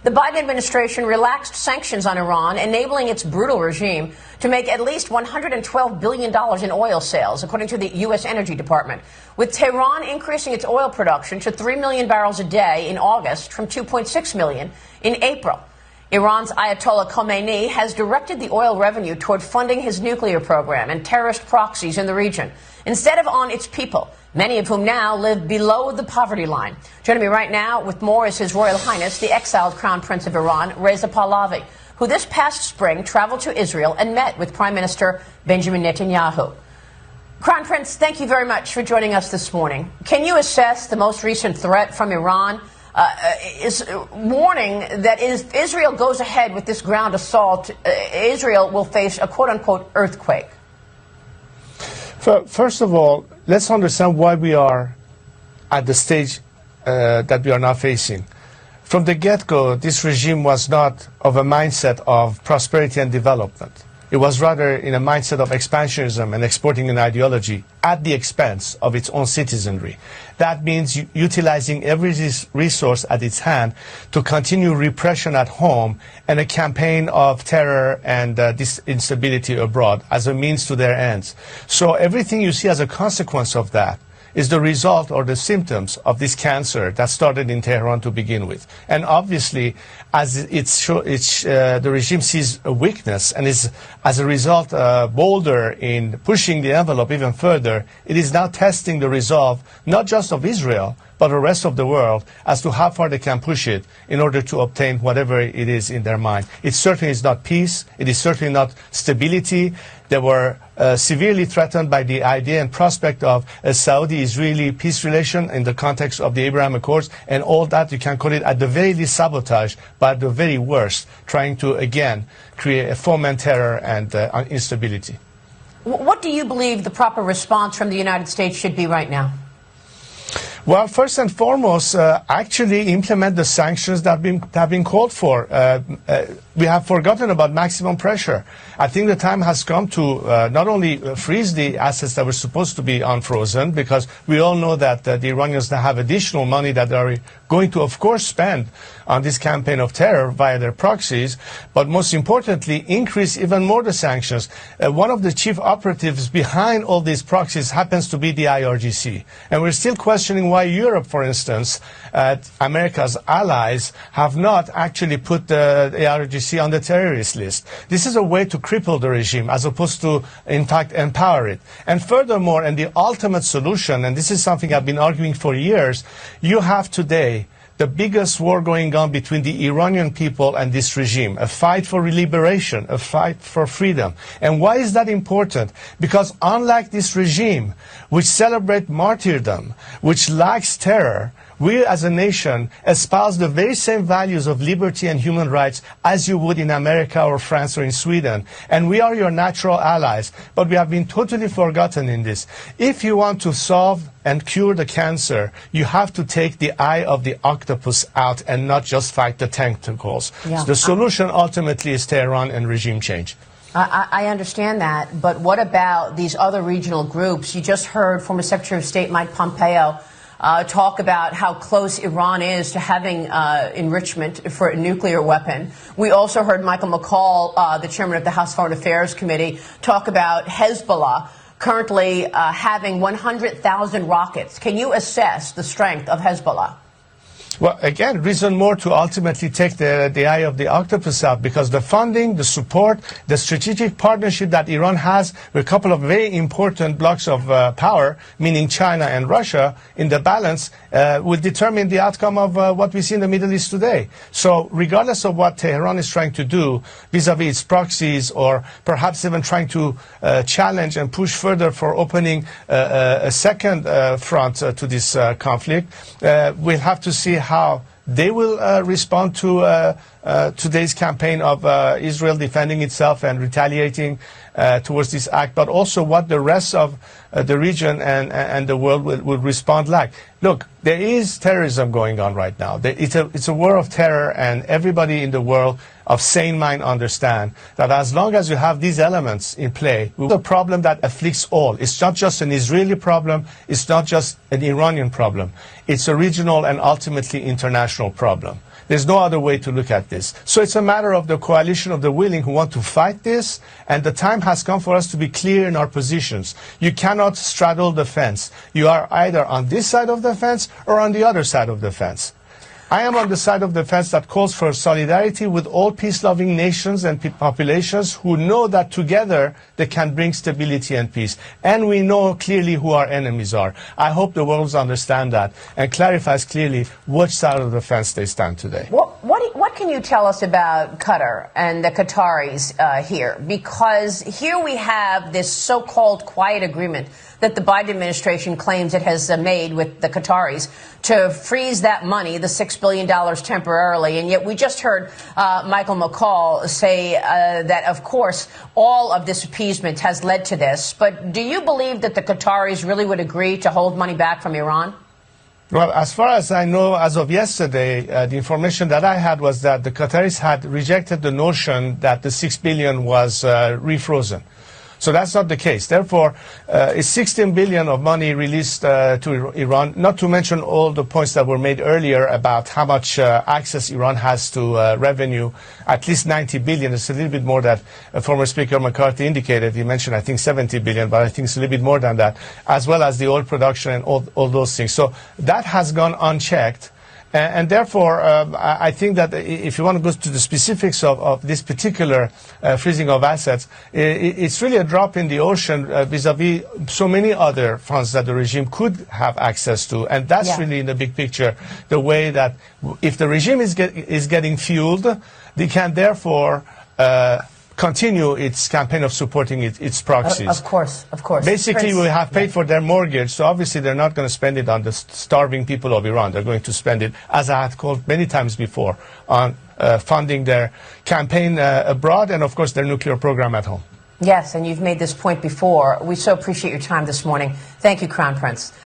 The Biden administration relaxed sanctions on Iran, enabling its brutal regime to make at least $112 billion in oil sales, according to the U.S. Energy Department, with Tehran increasing its oil production to 3 million barrels a day in August from 2.6 million in April. Iran's Ayatollah Khomeini has directed the oil revenue toward funding his nuclear program and terrorist proxies in the region, instead of on its people, many of whom now live below the poverty line. Joining me right now with more is His Royal Highness, the exiled Crown Prince of Iran, Reza Pahlavi, who this past spring traveled to Israel and met with Prime Minister Benjamin Netanyahu. Crown Prince, thank you very much for joining us this morning. Can you assess the most recent threat from Iran? Is warning that if Israel goes ahead with this ground assault, Israel will face a quote-unquote earthquake? First of all, let's understand why we are at the stage that we are now facing. From the get-go, this regime was not of a mindset of prosperity and development. It was rather in a mindset of expansionism and exporting an ideology at the expense of its own citizenry. That means utilizing every resource at its hand to continue repression at home and a campaign of terror and this instability abroad as a means to their ends. So everything you see as a consequence of that is the result or the symptoms of this cancer that started in Tehran to begin with. And obviously, as the regime sees a weakness and is, as a result, bolder in pushing the envelope even further, it is now testing the resolve, not just of Israel, but the rest of the world as to how far they can push it in order to obtain whatever it is in their mind. It certainly is not peace. It is certainly not stability. They were severely threatened by the idea and prospect of a Saudi-Israeli peace relation in the context of the Abraham Accords, and all that you can call it at the very least sabotage, but at the very worst, trying to again create a foment terror and instability. What do you believe the proper response from the United States should be right now? Well, first and foremost, actually implement the sanctions that have been called for. We have forgotten about maximum pressure. I think the time has come to not only freeze the assets that were supposed to be unfrozen, because we all know that the Iranians now have additional money that they are going to, of course, spend on this campaign of terror via their proxies, but most importantly, increase even more the sanctions. One of the chief operatives behind all these proxies happens to be the IRGC. And we're still questioning why Europe, for instance, America's allies, have not actually put the IRGC on the terrorist list. This is a way to cripple the regime as opposed to, in fact, empower it. And furthermore, and the ultimate solution, and this is something I've been arguing for years, you have today the biggest war going on between the Iranian people and this regime, a fight for liberation, a fight for freedom. And why is that important? Because unlike this regime, which celebrates martyrdom, which lacks terror, we as a nation espouse the very same values of liberty and human rights as you would in America or France or in Sweden. And we are your natural allies, but we have been totally forgotten in this. If you want to solve and cure the cancer, you have to take the eye of the octopus out and not just fight the tentacles. Yeah. The solution ultimately is Tehran and regime change. I understand that, but what about these other regional groups? You just heard former Secretary of State Mike Pompeo talk about how close Iran is to having enrichment for a nuclear weapon. We also heard Michael McCall, the chairman of the House Foreign Affairs Committee, talk about Hezbollah currently having 100,000 rockets. Can you assess the strength of Hezbollah? Well, again, reason more to ultimately take the eye of the octopus out, because the funding, the support, the strategic partnership that Iran has with a couple of very important blocks of power, meaning China and Russia, in the balance, will determine the outcome of what we see in the Middle East today. So regardless of what Tehran is trying to do vis-à-vis its proxies, or perhaps even trying to challenge and push further for opening a second front to this conflict, we'll have to see how they will respond to today's campaign of Israel defending itself and retaliating towards this act, but also what the rest of the region and the world will respond like. Look, there is terrorism going on right now. It's a war of terror, and everybody in the world of sane mind understand that as long as you have these elements in play, it's a problem that afflicts all. It's not just an Israeli problem. It's not just an Iranian problem. It's a regional and ultimately international problem. There's no other way to look at this. So it's a matter of the coalition of the willing who want to fight this, and the time has come for us to be clear in our positions. You cannot straddle the fence. You are either on this side of the fence or on the other side of the fence. I am on the side of the fence that calls for solidarity with all peace-loving nations and populations who know that together they can bring stability and peace. And we know clearly who our enemies are. I hope the world understands that and clarifies clearly which side of the fence they stand today. What can you tell us about Qatar and the Qataris here? Because here we have this so-called quiet agreement that the Biden administration claims it has made with the Qataris to freeze that money, the $6 billion temporarily. And yet we just heard Michael McCall say that, of course, all of this appeasement has led to this. But do you believe that the Qataris really would agree to hold money back from Iran? Well, as far as I know, as of yesterday, the information that I had was that the Qataris had rejected the notion that the $6 billion was refrozen. So that's not the case. Therefore, it's 16 billion of money released to Iran, not to mention all the points that were made earlier about how much access Iran has to revenue, at least 90 billion. It's a little bit more that former Speaker McCarthy indicated. He mentioned, I think, 70 billion, but I think it's a little bit more than that, as well as the oil production and all those things. So that has gone unchecked. And therefore, I think that if you want to go to the specifics of this particular freezing of assets, it's really a drop in the ocean vis-a-vis so many other funds that the regime could have access to. And that's really in the big picture the way that if the regime is getting fueled, they can therefore continue its campaign of supporting its proxies. Of course. Basically, we have paid for their mortgage, so obviously they're not going to spend it on the starving people of Iran. They're going to spend it, as I had called many times before, on funding their campaign abroad and, of course, their nuclear program at home. Yes, and you've made this point before. We so appreciate your time this morning. Thank you, Crown Prince.